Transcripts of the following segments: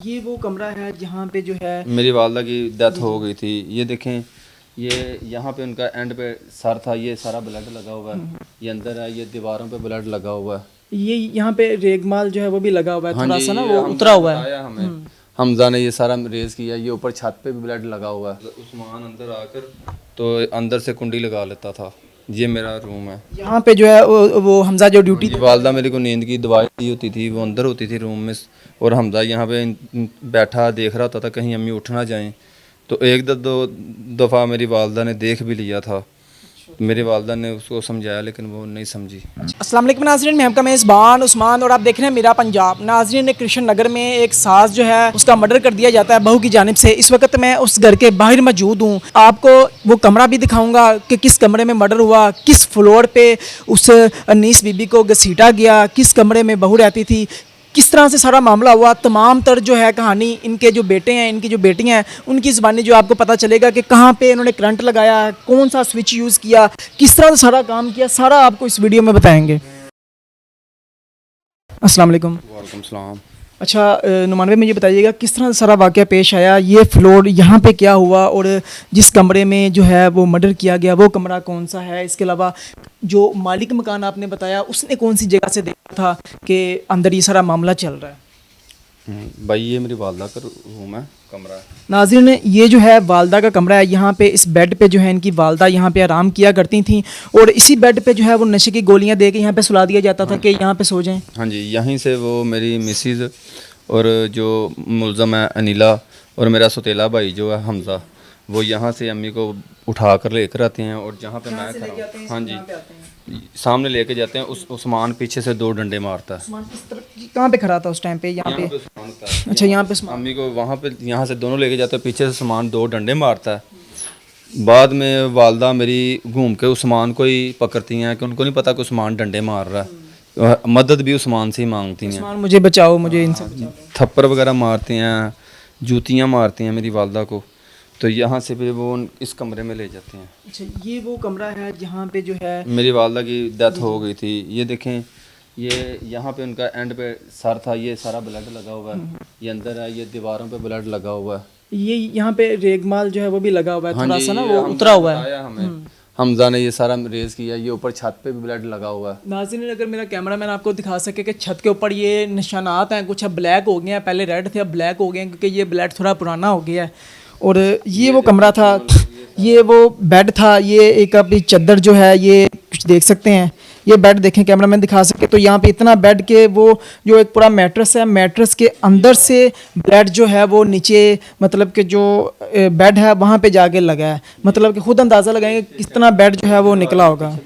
ये वो कमरा है जहाँ पे जो है मेरी वालदा की डेथ हो गई थी। ये देखें, ये यहाँ पे उनका एंड पे सर था, ये सारा ब्लड लगा हुआ है। ये अंदर है, ये दीवारों पे ब्लड लगा हुआ है। ये यहाँ पे रेगमाल जो है वो भी लगा हुआ है, हाँ थोड़ा जी, सा ना ये वो हमजा उतरा ने हुआ है। बताया हमें, हमजा ने ये सारा रेज किया। ये ऊपर छत पे भी ब्लड लगा हुआ है। उस्मान अंदर आकर तो अंदर से कुंडी लगा लेता था। ये मेरा रूम है। यहाँ पे जो है वो हमजा जो ड्यूटी जी, वालदा मेरे को नींद की दवाई दी होती थी, वो अंदर होती थी रूम में, और हमजा यहाँ पे बैठा देख रहा होता था कहीं अम्मी उठ ना जाएं। तो एक दो दफ़ा मेरी वालदा ने देख भी लिया था। मेरी वालदा ने उसको समझाया लेकिन वो नहीं समझी। अस्सलाम वालेकुम नाज़रीन, मैं आपका मेज़बान उस्मान और आप देख रहे हैं मेरा पंजाब। नाज़रीन ने कृष्ण नगर में एक सास जो है उसका मर्डर कर दिया जाता है बहू की जानिब से। इस वक्त मैं उस घर के बाहर मौजूद हूँ। आपको वो कमरा भी दिखाऊंगा कि किस कमरे में मर्डर हुआ, किस फ्लोर पे उस अनीस बीबी को घसीटा गया, किस कमरे में बहू रहती थी, किस तरह से सारा मामला हुआ। तमाम तर जो है कहानी इनके जो बेटे हैं, इनकी जो बेटियां हैं, उनकी ज़बानी जो आपको पता चलेगा कि कहाँ पे इन्होंने करंट लगाया, कौन सा स्विच यूज़ किया, किस तरह से सारा काम किया, सारा आपको इस वीडियो में बताएंगे। अस्सलाम वालेकुम। वालेकुम सलाम। अच्छा नुमान भाई, मुझे बताइएगा किस तरह से सारा वाक़या पेश आया, ये फ्लोर यहाँ पे क्या हुआ और जिस कमरे में जो है वो मर्डर किया गया वो कमरा कौन सा है। इसके अलावा जो मालिक मकान आपने बताया उसने कौन सी जगह से देखा था कि अंदर ये सारा मामला चल रहा है। भाई ये मेरी वालदा का रूम है, कमरा है। नाज़रीन, ये जो है वालदा का कमरा है। यहाँ पे इस बेड पे जो है इनकी वालदा यहाँ पे आराम किया करती थी और इसी बेड पे जो है वो नशे की गोलियाँ दे के यहाँ पे सुला दिया जाता था कि यहाँ पे सो जाएं। हाँ जी, यहीं से वो मेरी मिसिज़ और जो मुलज़म है अनिला और मेरा सौतेला भाई जो है हमज़ा, वो यहाँ से अम्मी को उठा कर लेकर आते हैं और जहाँ पे मैं खड़ा हूँ, हाँ जी, सामने लेके जाते हैं। उस्मान पीछे से 2 डंडे मारता है। कहाँ पे खड़ा था उस टाइम पे? यहाँ पे। उस्मान होता है। अच्छा, यहाँ पे अम्मी को वहाँ पे यहाँ से दोनों लेके जाते हैं, पीछे से उस्मान 2 डंडे मारता है। बाद में वालदा मेरी घूम के उस्मान को ही पकड़ती हैं कि उनको नहीं पता कि उस्मान डंडे मार रहा है। मदद भी उस्मान से ही मांगती हैं, उस्मान मुझे बचाओ, मुझे इनसे बचाओ। थप्पड़ वगैरह मारते हैं, जूतियाँ मारती हैं मेरी वालदा को। तो यहाँ से फिर वो इस कमरे में ले जाते हैं। अच्छा, ये वो कमरा है जहाँ पे जो है मेरी वालदा की डेथ हो गई थी। ये देखें, ये यहाँ पे उनका एंड पे सर था, ये सारा ब्लड लगा हुआ है। ये अंदर है, ये दीवारों पे ब्लड लगा हुआ है। ये यहाँ पे रेगमाल जो है वो भी लगा हुआ है, हाँ थोड़ा जी, सा ना ये वो हमजा उतरा ने हुआ है। बताया हमें, हमजा ने ये सारा रेज किया। ये ऊपर छत पे भी ब्लड लगा हुआ है। नाज़रीन, अगर मेरा कैमरा मैन आपको दिखा सके कि छत के ऊपर ये निशानात हैं, कुछ अब ब्लैक हो गए हैं, पहले रेड थे अब ब्लैक हो गए हैं क्योंकि ये ब्लड थोड़ा पुराना हो गया है। और ये वो कमरा था, ये वो बेड था, ये एक अभी चादर जो है ये कुछ देख सकते हैं। ये बेड देखें, कैमरा मैन दिखा सके तो यहाँ पे इतना बेड के वो जो एक पूरा मैट्रेस है, मैट्रेस के अंदर से ब्लड जो है वो नीचे, मतलब कि जो बेड है वहाँ पे जाके लगा है। मतलब कि खुद अंदाज़ा लगाएंगे कितना बेड जो है वो निकला होगा।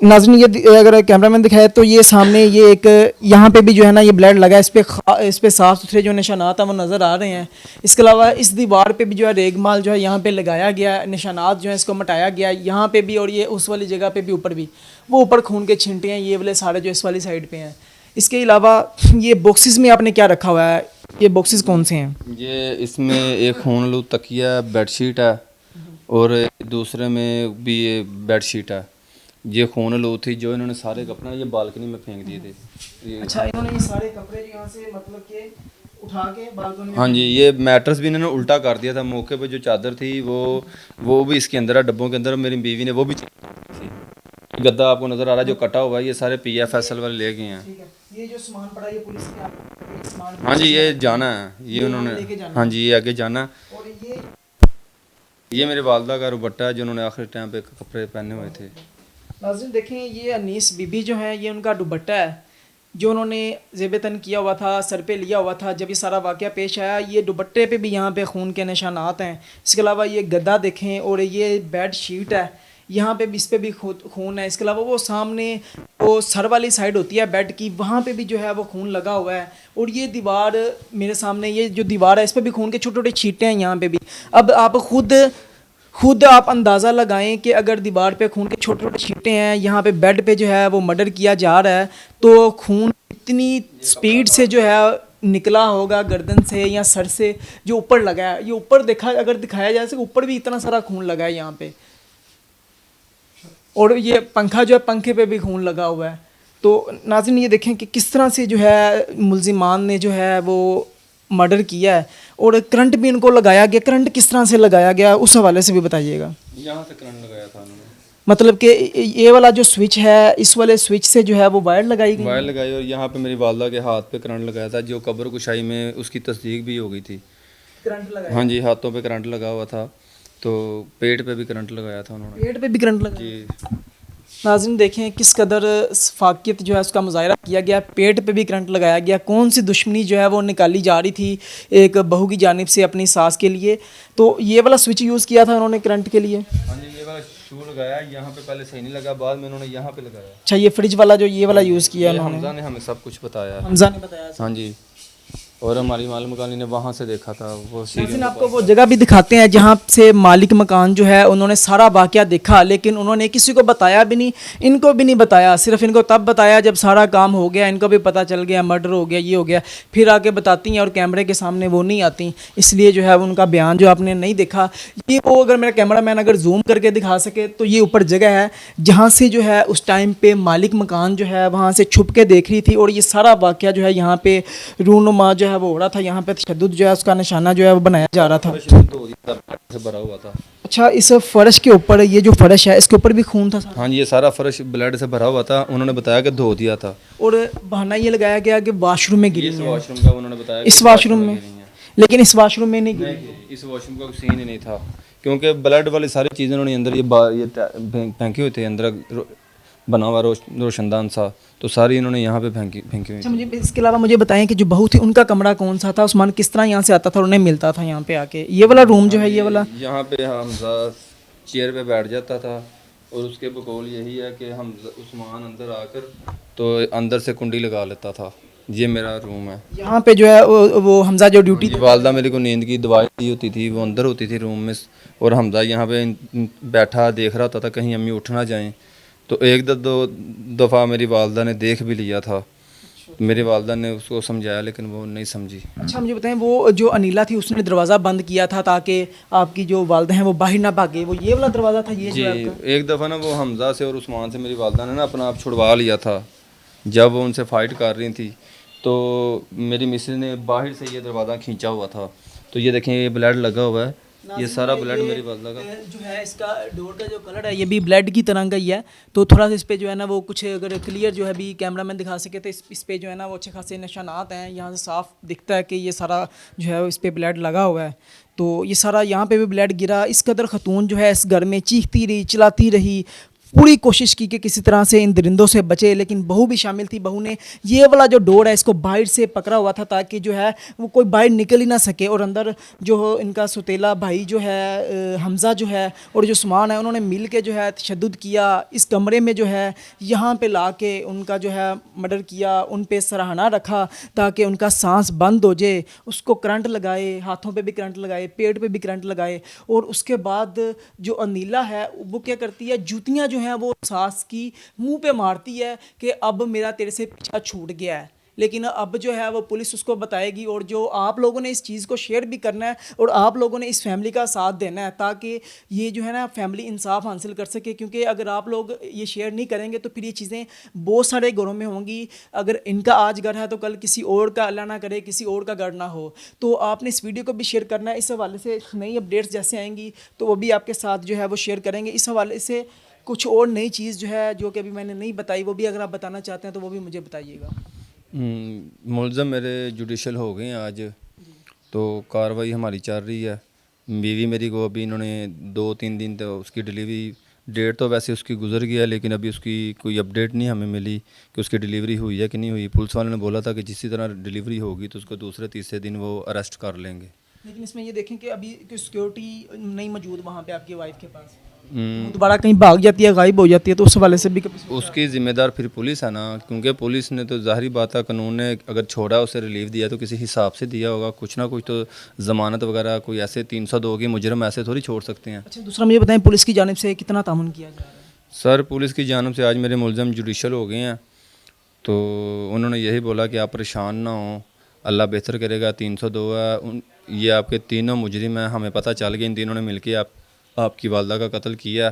नाज़रीन, ये अगर कैमरामैन दिखाए तो ये सामने ये एक यहाँ पे भी जो है ना ये ब्लड लगा है। इस पे साफ़ सुथरे जो निशानात हैं वो नज़र आ रहे हैं। इसके अलावा इस दीवार पे भी जो है रेगमाल जो है यहाँ पे लगाया गया है, निशानात जो है इसको मिटाया गया है यहाँ पे भी, और ये उस वाली जगह पे भी ऊपर भी वो ऊपर खून के छींटे हैं ये वाले सारे जो इस वाली साइड पे हैं। इसके अलावा ये बॉक्सेस में आपने क्या रखा हुआ है, ये बॉक्सेस कौन से हैं? ये इसमें एक खूनलू तकिया बेडशीट है और दूसरे में भी ये बेडशीट है। ये खूनलू थी जो इन्होंने सारे कपड़े ये बालकनी में फेंक दिए थे। अच्छा, इन्होंने ये सारे कपड़े यहाँ से मतलब के उठा के बालकनी में। हाँ जी, ये मैट्रेस भी इन्होंने उल्टा कर दिया था। मौके पे जो चादर थी वो भी इसके अंदर है, डब्बों के अंदर। मेरी बीवी ने वो भी थी। गद्दा आपको नज़र आ रहा है जो कटा हुआ है, ये सारे PFSL वाले ले गए हैं। ठीक है, ये जो सामान पड़ा ये पुलिस ने आपको सामान। हाँ जी, ये जाना है, ये उन्होंने, हाँ जी, ये आगे जाना है। और ये मेरे वालदा का दुपट्टा है जो उन्होंने आखिरी टाइम पे कपड़े पहने हुए थे। नाज़रीन देखें, ये अनीस बीबी जो है ये उनका दुपट्टा है जो उन्होंने ज़ेब तन किया हुआ था, सर पे लिया हुआ था जब ये सारा वाक़या पेश आया। ये दुपट्टे पे भी यहाँ पे खून के निशानात हैं। इसके अलावा ये गद्दा देखें और ये बेड शीट है, यहाँ पे भी, इस पे भी खून है। इसके अलावा वो सामने वो सर वाली साइड होती है बेड की, वहाँ पे भी जो है वो खून लगा हुआ है। और ये दीवार मेरे सामने, ये जो दीवार है इस पर भी खून के छोटे छोटे छींटे हैं यहाँ पे भी। अब आप खुद आप अंदाज़ा लगाएं कि अगर दीवार पे खून के छोटे छोटे छींटे हैं, यहाँ पे बेड पे जो है वो मर्डर किया जा रहा है, तो खून इतनी स्पीड से जो है निकला होगा गर्दन से या सर से जो ऊपर लगा है। ये ऊपर देखा, अगर दिखाया जाए तो ऊपर भी इतना सारा खून लगा है यहाँ पे। और ये पंखा जो है, पंखे पे भी खून लगा हुआ है। तो नाज़रीन ये देखें कि किस तरह से जो है मुल्ज़िमान ने जो है वो मर्डर किया है और करंट भी इनको लगाया गया, करंट किस तरह से लगाया गया उस हवाले से भी बताइएगा। यहाँ से करंट लगाया था उन्होंने, मतलब कि ये वाला जो स्विच है, इस वाले स्विच से जो है वो वायर लगाई गई। वायर लगाई और यहाँ पे मेरी वालदा के हाथ पे करंट लगाया था, जो कब्र कुशाई में उसकी तस्दीक भी हो गई थी। करंट लगाया, हाँ जी, हाथों पे करंट लगा हुआ था, तो पेट पे भी करंट लगाया था उन्होंने पेट पे भी करंट लगाया। जी। नाज़रीन देखें किस कदर फाकियत जो है उसका मुजाहरा किया गया, पेट पे भी करंट लगाया गया। कौन सी दुश्मनी जो है वो निकाली जा रही थी एक बहू की जानिब से अपनी सास के लिए, तो ये वाला स्विच यूज़ किया था उन्होंने करंट के लिए। हाँ जी, ये वाला शू लगाया, यहाँ पे पहले सही नहीं लगा, बाद में उन्होंने यहाँ पे लगाया। अच्छा, ये फ्रिज वाला जो ये वाला यूज़ किया ये उन्होंने, हमजा ने हमें सब कुछ बताया है। हमजा ने बताया। हाँ जी, और हमारी मालूम मकानी ने वहाँ से देखा था वो नाज़रीन सीरियस। आपको वो जगह भी दिखाते हैं जहाँ से मालिक मकान जो है उन्होंने सारा वाक़या देखा, लेकिन उन्होंने किसी को बताया भी नहीं, इनको भी नहीं बताया। सिर्फ इनको तब बताया जब सारा काम हो गया, इनको भी पता चल गया मर्डर हो गया, ये हो गया, फिर आके बताती हैं और कैमरे के सामने वो नहीं आती। इसलिए जो है उनका बयान जो आपने नहीं देखा। ये वो अगर मेरा कैमरा मैन अगर जूम करके दिखा सके तो ये ऊपर जगह है जहाँ से जो है उस टाइम पे मालिक मकान जो है वहाँ से छुप के देख रही थी, और ये सारा वाक़या जो है यहाँ पे रूनुमा जो है वो हो रहा था, यहाँ पे तशद्दुद जो है उसका निशाना जो है वो बनाया जा रहा था। से भरा हुआ था। अच्छा, इस फर्श के ऊपर, ये जो फर्श है इसके ऊपर भी खून था सारा? हाँ जी, ये सारा फर्श ब्लड से भरा हुआ था, उन्होंने बताया कि धो दिया था। और बहाना ये लगाया गया कि वॉशरूम में गिरी इस है। वॉशरूम का उन्होंने बताया इस कि वॉशरूम में, गिरी हैं। लेकिन इस वॉशरूम में नहीं गिरी। नहीं, इस वॉशरूम का कोई सीन ही नहीं था, क्योंकि ब्लड वाली सारी चीज़ें उन्होंने अंदर ये फेंकी हुई थी, अंदर बना हुआ रोशनदान सा, तो सारी इन्होंने यहाँ पे फेंकी हुई अच्छा, थी। मुझे इसके अलावा मुझे बताएं कि जो बहू थी उनका कमरा कौन सा था, उस्मान किस तरह यहाँ से आता था और उन्हें मिलता था यहाँ पे आके? ये वाला रूम जो है, ये वाला, यहाँ पे हमजा चेयर पे बैठ जाता था, और उसके बकौल यही है कि हम उस्मान अंदर आकर तो अंदर से कुंडी लगा लेता था। ये मेरा रूम है। यहाँ पे जो है वो हमजा जो ड्यूटी जी, वालदा मेरे को नींद की दवाई दी होती थी, वो अंदर होती थी रूम में, और हमजा यहाँ पे बैठा देख रहा होता था कहीं अम्मी उठ ना जाएं। तो एक दो दफ़ा मेरी वालदा ने देख भी लिया था, मेरी वालदा ने उसको समझाया लेकिन वो नहीं समझी। अच्छा, मुझे बताएं वो जो अनीला थी उसने दरवाज़ा बंद किया था ताकि आपकी जो वालदा हैं वो बाहर ना भागे, वो ये वाला दरवाज़ा था? ये जी, जो है आपका? एक दफ़ा ना वो हमजा से और उस्मान से मेरी वालदा ने ना अपना आप छुड़वा लिया था, जब वो उनसे फ़ाइट कर रही थी, तो मेरी मिसेज ने बाहर से ये दरवाज़ा खींचा हुआ था, तो ये देखें ये ब्लड लगा हुआ है, ये सारा ब्लड मेरी वालदा का। जो है इसका डोर का जो कलर है ये भी ब्लड की तरह का ही है, तो थोड़ा सा इस पे जो है ना वो कुछ अगर क्लियर जो है भी कैमरा मैन दिखा सके तो इस पे जो है ना वो अच्छे खासे निशानात हैं, यहाँ से साफ दिखता है कि ये सारा जो है इस पे ब्लड लगा हुआ है। तो ये सारा यहाँ पे भी ब्लड गिरा। इस कदर खतून जो है इस घर में चीखती रही, चिल्लाती रही, पूरी कोशिश की कि किसी तरह से इन दरिंदों से बचे, लेकिन बहू भी शामिल थी। बहू ने ये वाला जो डोर है इसको बाहर से पकड़ा हुआ था ताकि जो है वो कोई बाहर निकल ही ना सके, और अंदर जो इनका सौतेला भाई जो है हमजा जो है और जो उस्मान है उन्होंने मिल के जो है तशद्दुद किया। इस कमरे में जो है यहाँ पे ला के उनका जो है मर्डर किया, उन पे सराहना रखा ताकि उनका सांस बंद हो जाए। उसको करंट लगाए, हाथों पे भी करंट लगाए, पेट पे भी करंट लगाए, और उसके बाद जो अनीला है वो क्या करती है, जूतियाँ जो है वो सास की मुंह पे मारती है कि अब मेरा तेरे से पीछा छूट गया है। लेकिन अब जो है वो पुलिस उसको बताएगी, और जो आप लोगों ने इस चीज़ को शेयर भी करना है और आप लोगों ने इस फैमिली का साथ देना है ताकि ये जो है ना फैमिली इंसाफ हासिल कर सके, क्योंकि अगर आप लोग ये शेयर नहीं करेंगे तो फिर ये चीज़ें बहुत सारे घरों में होंगी। अगर इनका आज घर है तो कल किसी और का, अल्लाह ना करे, किसी और का घर ना हो। तो आपने इस वीडियो को भी शेयर करना है। इस हवाले से नई अपडेट्स जैसे आएंगी तो वो भी आपके साथ जो है वो शेयर करेंगे। इस हवाले से कुछ और नई चीज़ जो है जो कि अभी मैंने नहीं बताई वो भी अगर आप बताना चाहते हैं तो वो भी मुझे बताइएगा। मुलज़म मेरे जुडिशल हो गए हैं आज, तो कार्रवाई हमारी चल रही है। बीवी मेरी को अभी इन्होंने 2-3 दिन तो उसकी डिलीवरी डेट तो वैसे उसकी गुजर गया, लेकिन अभी उसकी कोई अपडेट नहीं हमें मिली कि उसकी डिलीवरी हुई है कि नहीं हुई। पुलिस वाले ने बोला था कि जिस तरह डिलीवरी होगी तो उसको दूसरे तीसरे दिन वो अरेस्ट कर लेंगे। लेकिन इसमें ये देखें कि अभी कोई सिक्योरिटी नहीं मौजूद वहाँ पे आपकी वाइफ के पास, वो दोबारा कहीं भाग जाती है, गायब हो जाती है, तो उस हवाले से भी कभी उसकी ज़िम्मेदार फिर पुलिस है ना, क्योंकि पुलिस ने तो ज़ाहिरी बात है, कानून ने अगर छोड़ा उसे रिलीफ दिया तो किसी हिसाब से दिया होगा, कुछ ना कुछ तो ज़मानत वगैरह कोई ऐसे 302 की मुजरम ऐसे थोड़ी छोड़ सकते हैं। अच्छा, दूसरा मुझे बताएं पुलिस की जानिब से कितना तामुन किया जा रहा है? सर, पुलिस की जानिब से आज मेरे मुलज़म जुडिशल हो गए हैं, तो उन्होंने यही बोला कि आप परेशान ना हो, अल्लाह बेहतर करेगा। 302 है, ये आपके तीनों मुजरिम हैं, हमें पता चल गया इन तीनों ने मिलके आपकी वालदा का कत्ल किया।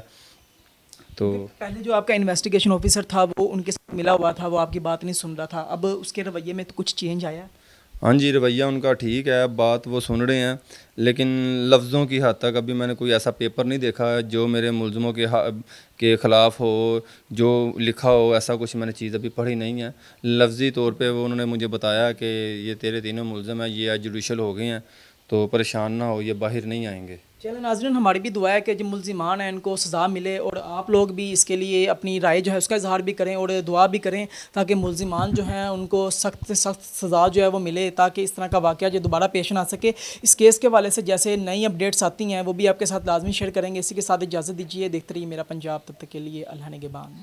तो पहले जो आपका इन्वेस्टिगेशन ऑफिसर था वो उनके साथ मिला हुआ था, वो आपकी बात नहीं सुन रहा था, अब उसके रवैये में तो कुछ चेंज आया? हाँ जी, रवैया उनका ठीक है, बात वो सुन रहे हैं, लेकिन लफ्ज़ों की हद तक अभी मैंने कोई ऐसा पेपर नहीं देखा है जो मेरे मुल्ज़मों के ख़िलाफ़ हो, जो लिखा हो, ऐसा कुछ मैंने चीज़ अभी पढ़ी नहीं है। लफ्ज़ी तौर पे वो उन्होंने मुझे बताया कि ये तेरे तीनों मुल्ज़म हैं, ये आज जुडिशल हो गए हैं, तो परेशान ना हो, ये बाहर नहीं आएंगे। चलें नाज़रीन, हमारी भी दुआ है कि जो मुल्ज़िमान हैं इनको सज़ा मिले, और आप लोग भी इसके लिए अपनी राय जो है उसका इजहार भी करें और दुआ भी करें ताकि मुल्ज़िमान जो हैं उनको सख्त से सख्त सज़ा जो है वो मिले, ताकि इस तरह का वाक़या जो दोबारा पेश ना आ सके। इस केस के हवाले से जैसे नई अपडेट्स आती हैं वो भी आपके साथ लाजमी शेयर करेंगे। इसी के साथ इजाज़त दीजिए, देखते रहिए मेरा पंजाब, तब तक के लिए अल्लाह निगहबान।